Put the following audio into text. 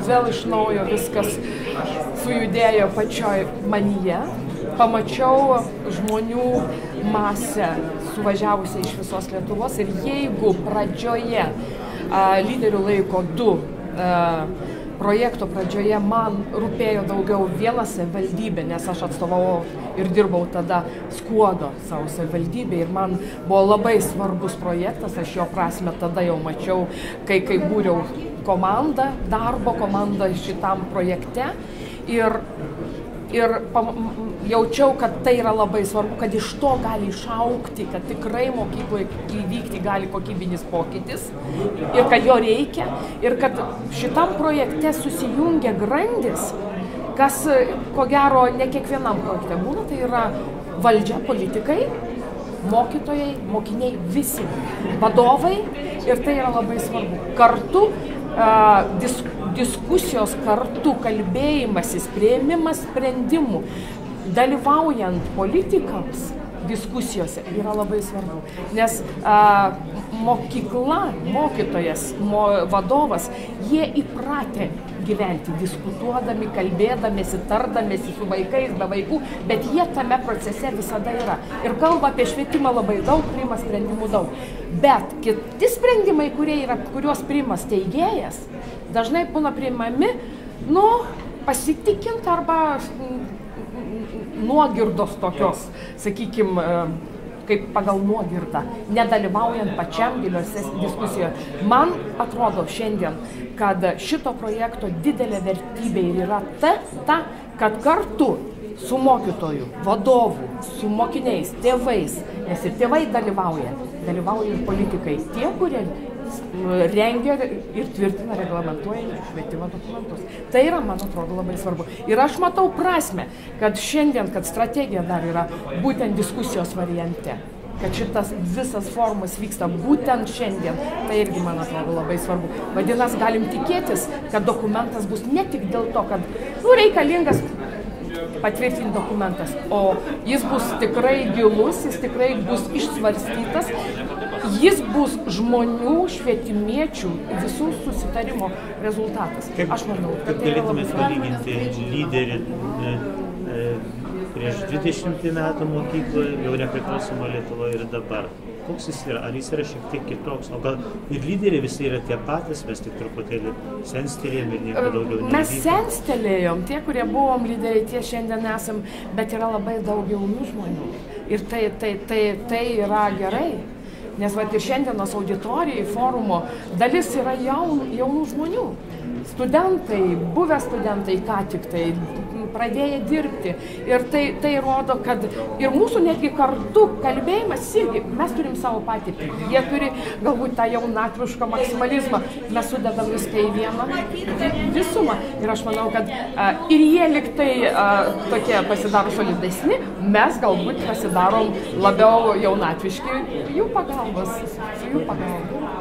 vėl iš naujo viskas sujudėjo pačioj manyje. Pamačiau žmonių masę suvažiavusią iš visos Lietuvos ir jeigu pradžioje lyderių laiko 2 projekto pradžioje man rūpėjo daugiau viena savivaldybė, nes aš atstovavau ir dirbau tada Skuodo savo savivaldybė ir man buvo labai svarbus projektas, aš jo prasme tada jau mačiau, kai būriau komandą, darbo komandą šitam projekte ir jaučiau, kad tai yra labai svarbu, kad iš to gali išaugti, kad tikrai mokykloje įvykti gali kokybinis pokytis ir kad jo reikia ir kad šitam projekte susijungia grandis, kas ko gero ne kiekvienam projekte būna, tai yra valdžia, politikai, mokytojai, mokiniai, visi vadovai ir tai yra labai svarbu. Kartu diskusijos kartu, kalbėjimasis, priėmimas sprendimų, dalyvaujant politikams diskusijose yra labai svarbu, nes mokykla, mokytojas, vadovas, jie įpratę gyventi, diskutuodami, kalbėdamėsi, tardamėsi su vaikais, be vaikų, bet jie tame procese visada yra. Ir kalba apie švietimą labai daug, priima sprendimų daug. Bet kiti sprendimai, kuriuos priima steigėjas, dažnai būna priimami, pasitikint arba nuogirdos tokios, sakykime, kaip pagal nuogirdą, nedalyvaujant pačiam giliuose diskusijoje. Man atrodo šiandien, kad šito projekto didelė vertybė yra ta, kad kartu su mokytoju, vadovu, su mokiniais, tėvais, nes ir tėvai dalyvauja ir politikai, tie, kurie rengia ir tvirtina reglamentuojant švietimo dokumentus. Tai yra, man atrodo, labai svarbu. Ir aš matau prasmę, kad šiandien, kad strategija dar yra būtent diskusijos variante, kad šitas visas forumas vyksta būtent šiandien, tai irgi, man atrodo, labai svarbu. Vadinasi, galim tikėtis, kad dokumentas bus ne tik dėl to, kad reikalingas patvirtinti dokumentas, o jis bus tikrai gilus, jis tikrai bus išsvarstytas, jis bus žmonių, švietimiečių, visų susitarimo rezultatas. Aš manau, kad tai yra labai svarbu. Kaip galėtumėt palyginti lyderį prieš 20 metų mokykloje, jau nepriklausoma Lietuvoje ir dabar? Koks jis yra? Ar jis yra šiek tiek kitoks? O gal ir lyderiai visi yra tie patys, mes tik truputėlį senstelėjom ir nieko daugiau nevyko? Mes senstelėjom, tie, kurie buvom lyderiai, tie šiandien esam, bet yra labai daug jaunų žmonių. Ir tai yra gerai. Nes ir šiandienos auditorijai, forumo dalis yra jaunų žmonių. Studentai, buvę studentai, ką tik tai pradėję dirbti. Ir tai rodo, kad ir mūsų netgi kartu kalbėjimas irgi, mes turim savo patirtį. Jie turi galbūt tą jaunatvišką maksimalizmą. Mes sudedam viską į vieną visumą. Ir aš manau, kad ir jie liktai tokie pasidaro solidesni, mes galbūt pasidarom labiau jaunatviški jų pagalbos, su jų pagalba.